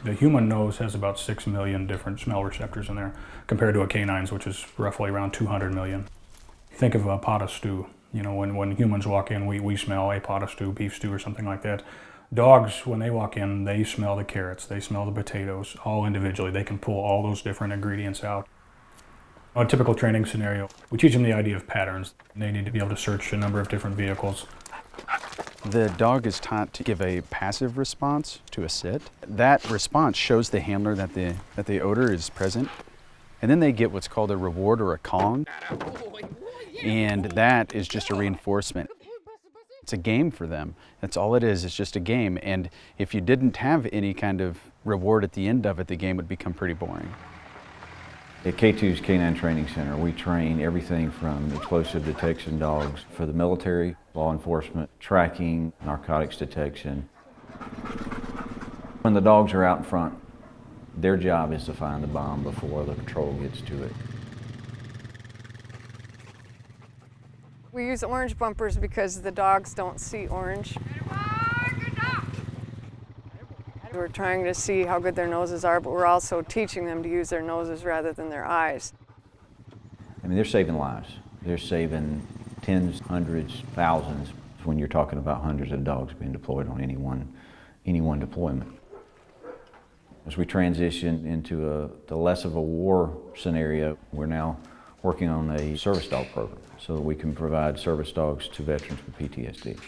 The human nose has about 6 million different smell receptors in there, compared to a canine's, which is roughly around 200 million. Think of a pot of stew. You know, when humans walk in, we smell a pot of stew, beef stew or something like that. Dogs, when they walk in, they smell the carrots, they smell the potatoes, all individually. They can pull all those different ingredients out. A typical training scenario, we teach them the idea of patterns. They need to be able to search a number of different vehicles. The dog is taught to give a passive response to a sit. That response shows the handler that the odor is present. And then they get what's called a reward or a Kong. And that is just a reinforcement. It's a game for them. That's all it is. It's just a game. And if you didn't have any kind of reward at the end of it, the game would become pretty boring. At K2's Canine Training Center, we train everything from explosive detection dogs for the military, law enforcement, tracking, narcotics detection. When the dogs are out in front, their job is to find the bomb before the patrol gets to it. We use orange bumpers because the dogs don't see orange. We're trying to see how good their noses are, but we're also teaching them to use their noses rather than their eyes. I mean, they're saving lives. They're saving tens, hundreds, thousands when you're talking about hundreds of dogs being deployed on any one deployment. As we transition into the less of a war scenario, we're now working on a service dog program so that we can provide service dogs to veterans with PTSD.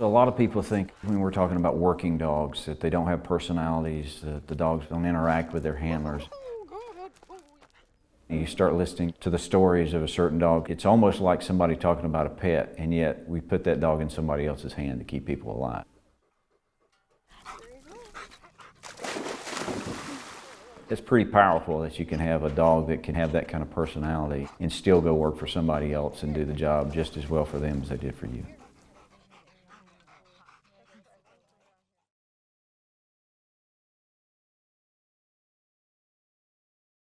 A lot of people think when we're talking about working dogs that they don't have personalities, that the dogs don't interact with their handlers. You start listening to the stories of a certain dog, it's almost like somebody talking about a pet, and yet we put that dog in somebody else's hand to keep people alive. It's pretty powerful that you can have a dog that can have that kind of personality and still go work for somebody else and do the job just as well for them as they did for you.